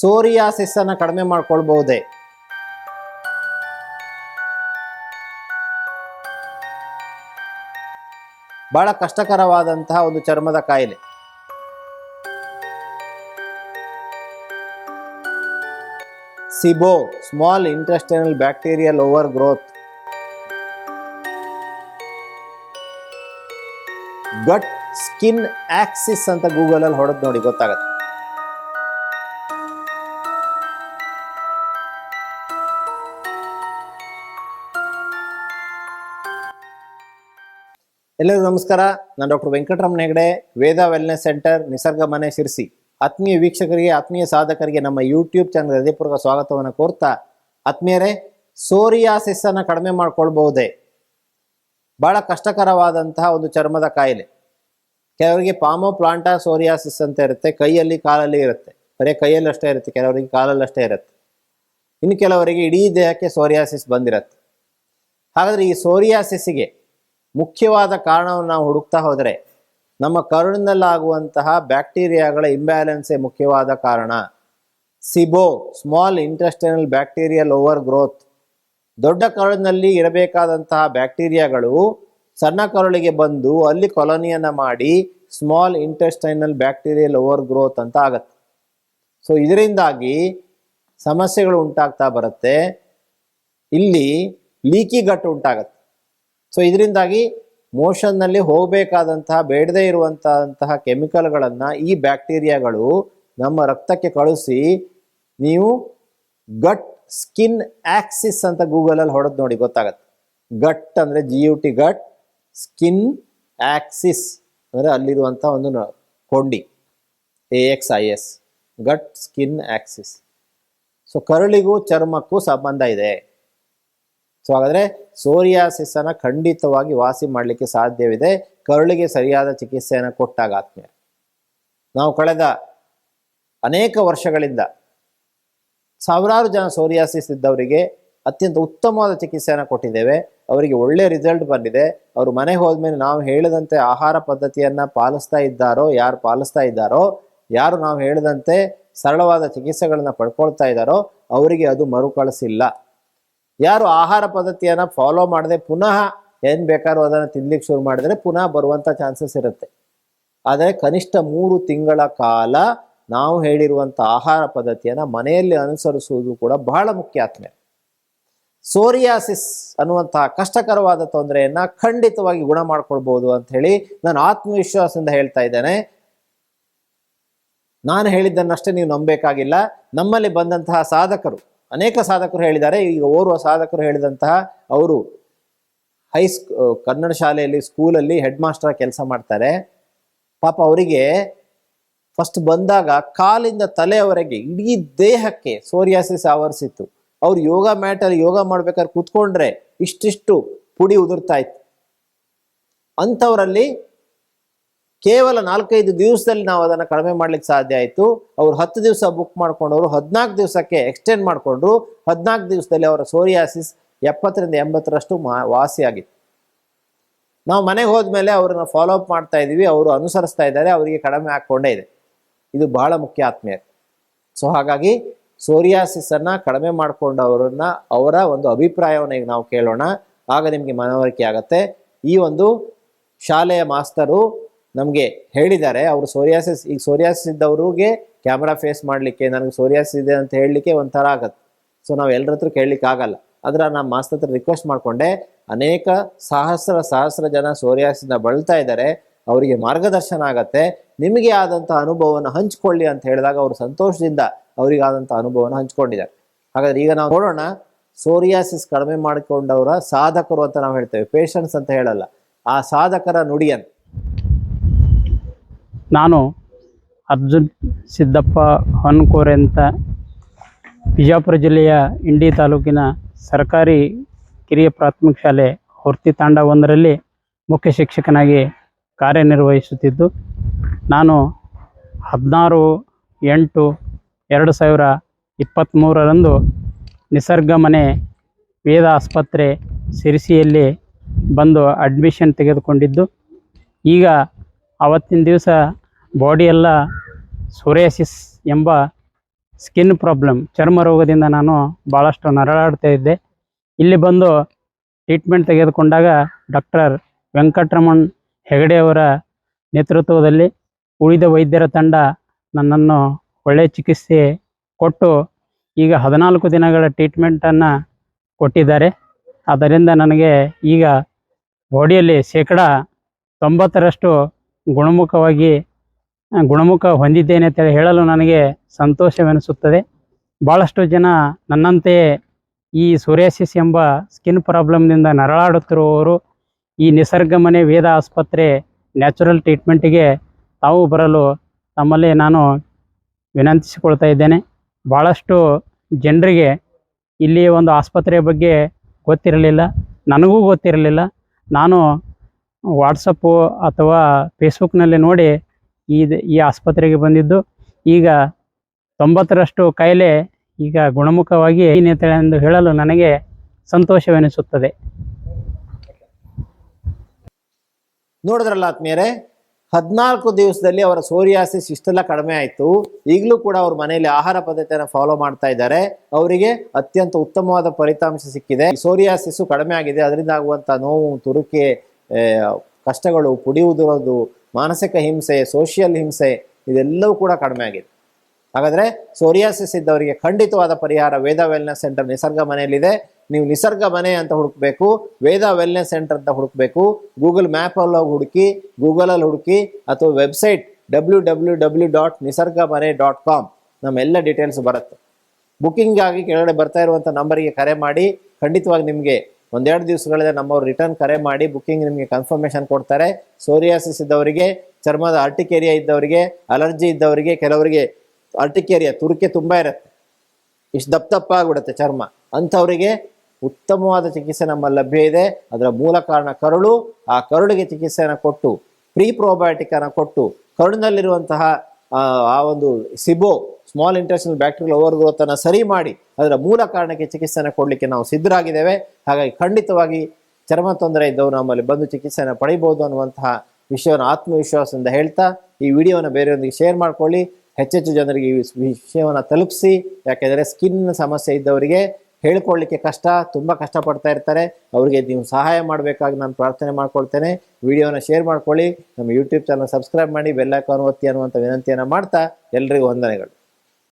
Psoriasis ಅನ್ನು ಕಡಿಮೆ ಮಾಡ್ಕೊಳ್ಬಹುದೇ? ಬಹಳ ಕಷ್ಟಕರವಾದಂತಹ ಒಂದು ಚರ್ಮದ ಕಾಯಿಲೆ. SIBO, small intestinal bacterial overgrowth. Gut skin axis ಅಂತ ಗೂಗಲ್ ಅಲ್ಲಿ ಹೊಡೆದು ನೋಡಿ, ಗೊತ್ತಾಗತ್ತೆ. ಎಲ್ಲರಿಗೂ ನಮಸ್ಕಾರ. ನಾನು doctor Venkataramana Hegde, Veda wellness centre, Nisarga Mane, Sirsi. ಆತ್ಮೀಯ ವೀಕ್ಷಕರಿಗೆ, ಆತ್ಮೀಯ ಸಾಧಕರಿಗೆ ನಮ್ಮ ಯೂಟ್ಯೂಬ್ ಚಾನಲ್ ಹೃದಯಪೂರ್ವಕ ಸ್ವಾಗತವನ್ನು ಕೋರ್ತಾ, ಆತ್ಮೀಯರೇ, ಸೋರಿಯಾಸಿಸ್ ಅನ್ನು ಕಡಿಮೆ ಮಾಡ್ಕೊಳ್ಬಹುದೇ? ಬಹಳ ಕಷ್ಟಕರವಾದಂತಹ ಒಂದು ಚರ್ಮದ ಕಾಯಿಲೆ. ಕೆಲವರಿಗೆ ಪಾಮೋಪ್ಲಾಂಟಾ ಸೋರಿಯಾಸಿಸ್ ಅಂತ ಇರುತ್ತೆ, ಕೈಯಲ್ಲಿ ಕಾಲಲ್ಲಿ ಇರುತ್ತೆ. ಬರೀ ಕೈಯಲ್ಲಿ ಅಷ್ಟೇ ಇರುತ್ತೆ, ಕೆಲವರಿಗೆ ಕಾಲಲ್ಲಿ ಅಷ್ಟೇ ಇರುತ್ತೆ. ಇನ್ನು ಕೆಲವರಿಗೆ ಇಡೀ ದೇಹಕ್ಕೆ ಸೋರಿಯಾಸಿಸ್ ಬಂದಿರುತ್ತೆ. ಹಾಗಾದರೆ ಈ ಸೋರಿಯಾಸಿಸ್ಗೆ ಮುಖ್ಯವಾದ ಕಾರಣವನ್ನು ನಾವು ಹುಡುಕ್ತಾ ಹೋದರೆ ನಮ್ಮ ಕರುಳಿನಲ್ಲಾಗುವಂತಹ ಬ್ಯಾಕ್ಟೀರಿಯಾಗಳ ಇಂಬ್ಯಾಲೆನ್ಸೇ ಮುಖ್ಯವಾದ ಕಾರಣ. SIBO, small intestinal bacterial overgrowth. ದೊಡ್ಡ ಕರುಳಿನಲ್ಲಿ ಇರಬೇಕಾದಂತಹ ಬ್ಯಾಕ್ಟೀರಿಯಾಗಳು ಸಣ್ಣ ಕರುಳಿಗೆ ಬಂದು ಅಲ್ಲಿ ಕಾಲೋನಿಯನ್ನು ಮಾಡಿ small intestinal bacterial over growth ಅಂತ ಆಗತ್ತೆ. ಸೊ ಇದರಿಂದಾಗಿ ಸಮಸ್ಯೆಗಳು ಉಂಟಾಗ್ತಾ ಬರುತ್ತೆ. ಇಲ್ಲಿ ಲೀಕಿ ಗಟ್ ಉಂಟಾಗತ್ತೆ. ಸೊ ಇದರಿಂದಾಗಿ ಮೋಷನ್ನಲ್ಲಿ ಹೋಗಬೇಕಾದಂತಹ ಬೇಡದೇ ಇರುವಂತಹ ಕೆಮಿಕಲ್ಗಳನ್ನು ಈ ಬ್ಯಾಕ್ಟೀರಿಯಾಗಳು ನಮ್ಮ ರಕ್ತಕ್ಕೆ ಕಳಿಸಿ, ನೀವು ಗಟ್ ಸ್ಕಿನ್ ಆಕ್ಸಿಸ್ ಅಂತ ಗೂಗಲಲ್ಲಿ ಹೊಡೆದು ನೋಡಿ, ಗೊತ್ತಾಗತ್ತೆ. ಗಟ್ ಅಂದರೆ GUT ಗಟ್, ಸ್ಕಿನ್ ಆಕ್ಸಿಸ್ ಅಂದರೆ ಅಲ್ಲಿರುವಂಥ ಒಂದು ಕೊಂಡಿ, AXIS, ಗಟ್ ಸ್ಕಿನ್ ಆಕ್ಸಿಸ್. ಸೊ ಕರುಳಿಗೂ ಚರ್ಮಕ್ಕೂ ಸಂಬಂಧ ಇದೆ. ಸೊ ಹಾಗಾದರೆ ಸೋರಿಯಾಸಿಸ್ ಅನ್ನು ಖಂಡಿತವಾಗಿ ವಾಸಿ ಮಾಡಲಿಕ್ಕೆ ಸಾಧ್ಯವಿದೆ, ಕರುಳಿಗೆ ಸರಿಯಾದ ಚಿಕಿತ್ಸೆಯನ್ನು ಕೊಟ್ಟಾಗ. ಆತ್ಮೀಯ, ನಾವು ಕಳೆದ ಅನೇಕ ವರ್ಷಗಳಿಂದ ಸಾವಿರಾರು ಜನ ಸೋರಿಯಾಸಿಸ್ ಇದ್ದವರಿಗೆ ಅತ್ಯಂತ ಉತ್ತಮವಾದ ಚಿಕಿತ್ಸೆಯನ್ನು ಕೊಟ್ಟಿದ್ದೇವೆ. ಅವರಿಗೆ ಒಳ್ಳೆಯ ರಿಸಲ್ಟ್ ಬಂದಿದೆ. ಅವರು ಮನೆಗೆ ಹೋದ್ಮೇಲೆ ನಾವು ಹೇಳಿದಂತೆ ಆಹಾರ ಪದ್ಧತಿಯನ್ನು ಪಾಲಿಸ್ತಾ ಇದ್ದಾರೋ, ಯಾರು ಪಾಲಿಸ್ತಾ ಇದ್ದಾರೋ, ಯಾರು ನಾವು ಹೇಳಿದಂತೆ ಸರಳವಾದ ಚಿಕಿತ್ಸೆಗಳನ್ನು ಪಡ್ಕೊಳ್ತಾ ಇದ್ದಾರೋ ಅವರಿಗೆ ಅದು ಮರುಕಳಿಸಿಲ್ಲ. ಯಾರು ಆಹಾರ ಪದ್ಧತಿಯನ್ನು ಫಾಲೋ ಮಾಡದೆ ಪುನಃ ಏನು ಬೇಕಾದ್ರೂ ಅದನ್ನು ತಿನ್ಲಿಕ್ಕೆ ಶುರು ಮಾಡಿದರೆ ಪುನಃ ಬರುವಂಥ ಚಾನ್ಸಸ್ ಇರುತ್ತೆ. ಆದರೆ ಕನಿಷ್ಠ 3 ತಿಂಗಳ ಕಾಲ ನಾವು ಹೇಳಿರುವಂಥ ಆಹಾರ ಪದ್ಧತಿಯನ್ನು ಮನೆಯಲ್ಲಿ ಅನುಸರಿಸುವುದು ಕೂಡ ಬಹಳ ಮುಖ್ಯ. ಆತ್ಮೀಯ, ಸೋರಿಯಾಸಿಸ್ ಅನ್ನುವಂತಹ ಕಷ್ಟಕರವಾದ ತೊಂದರೆಯನ್ನು ಖಂಡಿತವಾಗಿ ಗುಣ ಮಾಡ್ಕೊಳ್ಬೋದು ಅಂತ ಹೇಳಿ ನಾನು ಆತ್ಮವಿಶ್ವಾಸದಿಂದ ಹೇಳ್ತಾ ಇದ್ದೇನೆ. ನಾನು ಹೇಳಿದ್ದನ್ನಷ್ಟೇ ನೀವು ನಂಬಬೇಕಾಗಿಲ್ಲ. ನಮ್ಮಲ್ಲಿ ಬಂದಂತಹ ಸಾಧಕರು, ಅನೇಕ ಸಾಧಕರು ಹೇಳಿದ್ದಾರೆ. ಈಗ ಓರ್ವ ಸಾಧಕರು ಹೇಳಿದಂತಹ, ಅವರು ಕನ್ನಡ ಶಾಲೆಯಲ್ಲಿ, ಸ್ಕೂಲಲ್ಲಿ ಹೆಡ್ ಮಾಸ್ಟರ್ ಕೆಲಸ ಮಾಡ್ತಾರೆ. ಪಾಪ ಅವರಿಗೆ ಫಸ್ಟ್ ಬಂದಾಗ ಕಾಲಿಂದ ತಲೆಯವರೆಗೆ ಇಡೀ ದೇಹಕ್ಕೆ ಸೋರಿಯಾಸಿಸ್ ಆವರಿಸಿತ್ತು. ಅವ್ರು ಯೋಗ ಮ್ಯಾಟಲ್ಲಿ ಯೋಗ ಮಾಡ್ಬೇಕಾದ್ರೆ ಕೂತ್ಕೊಂಡ್ರೆ ಇಷ್ಟಿಷ್ಟು ಪುಡಿ ಉದುರ್ತಾ ಇತ್ತು. ಅಂಥವರಲ್ಲಿ ಕೇವಲ 4-5 ದಿವಸದಲ್ಲಿ ನಾವು ಅದನ್ನು ಕಡಿಮೆ ಮಾಡ್ಲಿಕ್ಕೆ ಸಾಧ್ಯ ಆಯಿತು. ಅವರು 10 ದಿವಸ ಬುಕ್ ಮಾಡ್ಕೊಂಡವರು 14 ದಿವಸಕ್ಕೆ ಎಕ್ಸ್ಟೆಂಡ್ ಮಾಡಿಕೊಂಡ್ರು. 14 ದಿವಸದಲ್ಲಿ ಅವರ ಸೋರಿಯಾಸಿಸ್ 70ರಿಂದ 80ರಷ್ಟು ವಾಸಿಯಾಗಿತ್ತು. ನಾವು ಮನೆಗೆ ಹೋದ್ಮೇಲೆ ಅವ್ರನ್ನ ಫಾಲೋ ಅಪ್ ಮಾಡ್ತಾ ಇದ್ದೀವಿ, ಅವರು ಅನುಸರಿಸ್ತಾ ಇದ್ದಾರೆ, ಅವರಿಗೆ ಕಡಿಮೆ ಹಾಕ್ಕೊಂಡೇ ಇದೆ. ಇದು ಬಹಳ ಮುಖ್ಯ ಆತ್ಮೀಯ. ಸೊ ಹಾಗಾಗಿ ಸೋರಿಯಾಸಿಸನ್ನು ಕಡಿಮೆ ಮಾಡಿಕೊಂಡವರನ್ನ ಅವರ ಒಂದು ಅಭಿಪ್ರಾಯವನ್ನು ಈಗ ನಾವು ಕೇಳೋಣ. ಆಗ ನಿಮಗೆ ಮನವರಿಕೆ ಆಗುತ್ತೆ. ಈ ಒಂದು ಶಾಲೆಯ ಮಾಸ್ತರು ನಮಗೆ ಹೇಳಿದ್ದಾರೆ, ಅವರು ಸೋರಿಯಾಸಿಸ್ ಇದ್ದವ್ರಿಗೆ ಕ್ಯಾಮ್ರಾ ಫೇಸ್ ಮಾಡಲಿಕ್ಕೆ, ನನಗೆ ಸೋರಿಯಾಸಿಸ್ ಇದೆ ಅಂತ ಹೇಳಲಿಕ್ಕೆ ಒಂಥರ ಆಗತ್ತೆ. ಸೊ ನಾವು ಎಲ್ಲರ ಹತ್ರ ಕೇಳಲಿಕ್ಕೆ ಆಗಲ್ಲ. ಆದರೆ ನಾನು ಮಾಸ್ಟರ್ ಹತ್ರ ರಿಕ್ವೆಸ್ಟ್ ಮಾಡಿಕೊಂಡೆ. ಅನೇಕ ಸಹಸ್ರ ಜನ ಸೋರಿಯಾಸಿಸ್ನ ಬಳಲ್ತಾ ಇದ್ದಾರೆ, ಅವರಿಗೆ ಮಾರ್ಗದರ್ಶನ ಆಗತ್ತೆ, ನಿಮಗೆ ಆದಂಥ ಅನುಭವವನ್ನು ಹಂಚ್ಕೊಳ್ಳಿ ಅಂತ ಹೇಳಿದಾಗ ಅವರು ಸಂತೋಷದಿಂದ ಅವರಿಗಾದಂಥ ಅನುಭವವನ್ನು ಹಂಚ್ಕೊಂಡಿದ್ದಾರೆ. ಹಾಗಾದ್ರೆ ಈಗ ನಾವು ನೋಡೋಣ, ಸೋರಿಯಾಸಿಸ್ ಕಡಿಮೆ ಮಾಡಿಕೊಂಡವರ ಸಾಧಕರು ಅಂತ ನಾವು ಹೇಳ್ತೇವೆ, ಪೇಷಂಟ್ಸ್ ಅಂತ ಹೇಳಲ್ಲ, ಆ ಸಾಧಕರ ನುಡಿಯನ್ನು. ನಾನು ಅರ್ಜುನ್ ಸಿದ್ದಪ್ಪ ಹೊನ್ಕೋರೆ ಅಂತ ಬಿಜಾಪುರ ಜಿಲ್ಲೆಯ ಇಂಡಿ ತಾಲೂಕಿನ ಸರ್ಕಾರಿ ಕಿರಿಯ ಪ್ರಾಥಮಿಕ ಶಾಲೆ ಹೊರ್ತಿ ತಾಂಡ 1ರಲ್ಲಿ ಮುಖ್ಯ ಶಿಕ್ಷಕನಾಗಿ ಕಾರ್ಯನಿರ್ವಹಿಸುತ್ತಿದ್ದು, ನಾನು 16/8/2023 ನಿಸರ್ಗ ಮನೆ ವೇದ ಆಸ್ಪತ್ರೆ ಶಿರ್ಸಿಯಲ್ಲಿ ಬಂದು ಅಡ್ಮಿಷನ್ ತೆಗೆದುಕೊಂಡಿದ್ದು, ಈಗ ಆವತ್ತಿನ ದಿವಸ ಬಾಡಿಯೆಲ್ಲ ಸೋರಿಯಾಸಿಸ್ ಎಂಬ ಸ್ಕಿನ್ ಪ್ರಾಬ್ಲಮ್, ಚರ್ಮ ರೋಗದಿಂದ ನಾನು ಭಾಳಷ್ಟು ನರಳಾಡ್ತಾ ಇದ್ದೆ. ಇಲ್ಲಿ ಬಂದು ಟ್ರೀಟ್ಮೆಂಟ್ ತೆಗೆದುಕೊಂಡಾಗ ಡಾಕ್ಟರ್ ವೆಂಕಟರಮಣ್ ಹೆಗಡೆ ಅವರ ನೇತೃತ್ವದಲ್ಲಿ ಉಳಿದ ವೈದ್ಯರ ತಂಡ ನನ್ನನ್ನು ಒಳ್ಳೆಯ ಚಿಕಿತ್ಸೆ ಕೊಟ್ಟು ಈಗ 14 ದಿನಗಳ ಟ್ರೀಟ್ಮೆಂಟನ್ನು ಕೊಟ್ಟಿದ್ದಾರೆ. ಆದ್ದರಿಂದ ನನಗೆ ಈಗ ಬಾಡಿಯಲ್ಲಿ 90% ಗುಣಮುಖ ಹೊಂದಿದ್ದೇನೆ ಅಂತ ಹೇಳಲು ನನಗೆ ಸಂತೋಷವೆನಿಸುತ್ತದೆ. ಭಾಳಷ್ಟು ಜನ ನನ್ನಂತೆಯೇ ಈ ಸೋರಿಯಾಸಿಸ್ ಎಂಬ ಸ್ಕಿನ್ ಪ್ರಾಬ್ಲಮ್ನಿಂದ ನರಳಾಡುತ್ತಿರುವವರು ಈ ನಿಸರ್ಗ ಮನೆ ವೇದ ಆಸ್ಪತ್ರೆ ನ್ಯಾಚುರಲ್ ಟ್ರೀಟ್ಮೆಂಟಿಗೆ ತಾವು ಬರಲು ತಮ್ಮಲ್ಲಿ ನಾನು ವಿನಂತಿಸಿಕೊಳ್ತಾ ಇದ್ದೇನೆ. ಭಾಳಷ್ಟು ಜನರಿಗೆ ಇಲ್ಲಿ ಒಂದು ಆಸ್ಪತ್ರೆಯ ಬಗ್ಗೆ ಗೊತ್ತಿರಲಿಲ್ಲ, ನನಗೂ ಗೊತ್ತಿರಲಿಲ್ಲ. ನಾನು ವಾಟ್ಸಪ್ಪು ಅಥವಾ ಫೇಸ್ಬುಕ್ನಲ್ಲಿ ನೋಡಿ ಈ ಆಸ್ಪತ್ರೆಗೆ ಬಂದಿದ್ದು. ಈಗ 90% ಕಾಯಿಲೆ ಈಗ ಗುಣಮುಖವಾಗಿ ಎಂದು ಹೇಳಲು ನನಗೆ ಸಂತೋಷವೆನಿಸುತ್ತದೆ. ನೋಡಿದ್ರಲ್ಲ ಆತ್ಮೀಯರೇ, 14 ದಿವಸದಲ್ಲಿ ಅವರ ಸೋರಿಯಾಸಿಸ್ ಇಷ್ಟೆಲ್ಲ ಕಡಿಮೆ ಆಯಿತು. ಈಗಲೂ ಕೂಡ ಅವ್ರ ಮನೆಯಲ್ಲಿ ಆಹಾರ ಪದ್ಧತಿಯನ್ನು ಫಾಲೋ ಮಾಡ್ತಾ ಇದ್ದಾರೆ. ಅವರಿಗೆ ಅತ್ಯಂತ ಉತ್ತಮವಾದ ಫಲಿತಾಂಶ ಸಿಕ್ಕಿದೆ. ಸೋರಿಯಾಸಿಸ್ ಕಡಿಮೆ ಆಗಿದೆ. ಅದರಿಂದ ಆಗುವಂಥ ನೋವು, ತುರಿಕೆ, ಕಷ್ಟಗಳು, ಪುಡಿ ಉದುರೋದು, ಮಾನಸಿಕ ಹಿಂಸೆ, ಸೋಷಿಯಲ್ ಹಿಂಸೆ ಇದೆಲ್ಲವೂ ಕೂಡ ಕಡಿಮೆ ಆಗಿದೆ. ಹಾಗಾದರೆ ಸೋರಿಯಾಸಿಸ್ ಇದ್ದವರಿಗೆ ಖಂಡಿತವಾದ ಪರಿಹಾರ ವೇದ ವೆಲ್ನೆಸ್ ಸೆಂಟರ್ ನಿಸರ್ಗ ಮನೆಯಲ್ಲಿದೆ. ನೀವು ನಿಸರ್ಗ ಮನೆ ಅಂತ ಹುಡುಕಬೇಕು, ವೇದ ವೆಲ್ನೆಸ್ ಸೆಂಟರ್ ಅಂತ ಹುಡುಕಬೇಕು. ಗೂಗಲ್ ಮ್ಯಾಪಲ್ಲಿ ಹೋಗಿ ಹುಡುಕಿ, ಗೂಗಲಲ್ಲಿ ಹುಡುಕಿ, ಅಥವಾ ವೆಬ್ಸೈಟ್ www.nisargamane.com ನಮ್ಮೆಲ್ಲ ಡೀಟೇಲ್ಸ್ ಬರುತ್ತೆ. ಬುಕ್ಕಿಂಗಾಗಿ ಕೆಳಗಡೆ ಬರ್ತಾ ಇರುವಂಥ ನಂಬರಿಗೆ ಕರೆ ಮಾಡಿ. ಖಂಡಿತವಾಗಿ ನಿಮಗೆ 1-2 ದಿವಸಗಳಿಂದ ನಮ್ಮವ್ರು ರಿಟರ್ನ್ ಕರೆ ಮಾಡಿ ಬುಕ್ಕಿಂಗ್ ನಿಮಗೆ ಕನ್ಫರ್ಮೇಷನ್ ಕೊಡ್ತಾರೆ. ಸೋರಿಯಾಸಿಸ್ ಇದ್ದವರಿಗೆ, ಚರ್ಮದ ಅರ್ಟಿಕೇರಿಯಾ ಇದ್ದವರಿಗೆ, ಅಲರ್ಜಿ ಇದ್ದವರಿಗೆ, ಕೆಲವರಿಗೆ ಅರ್ಟಿಕೇರಿಯಾ ತುರಿಕೆ ತುಂಬ ಇರುತ್ತೆ, ಇಷ್ಟು ದಪ್ಪ ಆಗಿಬಿಡುತ್ತೆ ಚರ್ಮ, ಅಂಥವರಿಗೆ ಉತ್ತಮವಾದ ಚಿಕಿತ್ಸೆ ನಮ್ಮಲ್ಲಿ ಲಭ್ಯ ಇದೆ. ಅದರ ಮೂಲ ಕಾರಣ ಕರುಳು. ಆ ಕರುಳಿಗೆ ಚಿಕಿತ್ಸೆಯನ್ನು ಕೊಟ್ಟು, ಪ್ರೀಪ್ರೋಬಯೋಟಿಕನ್ನು ಕೊಟ್ಟು, ಕರುಳಿನಲ್ಲಿರುವಂತಹ ಆ ಒಂದು ಸಿಬೋ, ಸ್ಮಾಲ್ ಇಂಟೆಸ್ಟಿನಲ್ ಬ್ಯಾಕ್ಟೀರಿಯಲ್ ಓವರ್ ಗ್ರೋತನ್ನು ಸರಿ ಮಾಡಿ ಅದರ ಮೂಲ ಕಾರಣಕ್ಕೆ ಚಿಕಿತ್ಸೆಯನ್ನು ಕೊಡಲಿಕ್ಕೆ ನಾವು ಸಿದ್ಧರಾಗಿದ್ದೇವೆ. ಹಾಗಾಗಿ ಖಂಡಿತವಾಗಿ ಚರ್ಮ ತೊಂದರೆ ಇದ್ದವರು ನಮ್ಮಲ್ಲಿ ಬಂದು ಚಿಕಿತ್ಸೆಯನ್ನು ಪಡಿಬೋದು ಅನ್ನುವಂತಹ ವಿಷಯವನ್ನು ಆತ್ಮವಿಶ್ವಾಸದಿಂದ ಹೇಳ್ತಾ ಈ ವಿಡಿಯೋವನ್ನು ಬೇರೆಯವರಿಗೆ ಶೇರ್ ಮಾಡ್ಕೊಳ್ಳಿ. ಹೆಚ್ಚೆಚ್ಚು ಜನರಿಗೆ ಈ ವಿಷಯವನ್ನು ತಲುಪಿಸಿ. ಯಾಕೆಂದರೆ ಸ್ಕಿನ್ ಸಮಸ್ಯೆ ಇದ್ದವರಿಗೆ ಹೇಳ್ಕೊಳ್ಳಿಕ್ಕೆ ಕಷ್ಟ, ತುಂಬ ಕಷ್ಟಪಡ್ತಾ ಇರ್ತಾರೆ. ಅವರಿಗೆ ನೀವು ಸಹಾಯ ಮಾಡಬೇಕಾಗಿ ನಾನು ಪ್ರಾರ್ಥನೆ ಮಾಡ್ಕೊಳ್ತೇನೆ. ವಿಡಿಯೋನ ಶೇರ್ ಮಾಡ್ಕೊಳ್ಳಿ, ನಮ್ಮ ಯೂಟ್ಯೂಬ್ ಚಾನಲ್ ಸಬ್ಸ್ಕ್ರೈಬ್ ಮಾಡಿ, ಬೆಲ್ ಐಕಾನ್ ಒತ್ತಿ ಅನ್ನುವಂಥ ವಿನಂತಿಯನ್ನು ಮಾಡ್ತಾ ಎಲ್ರಿಗೂ ವಂದನೆಗಳು.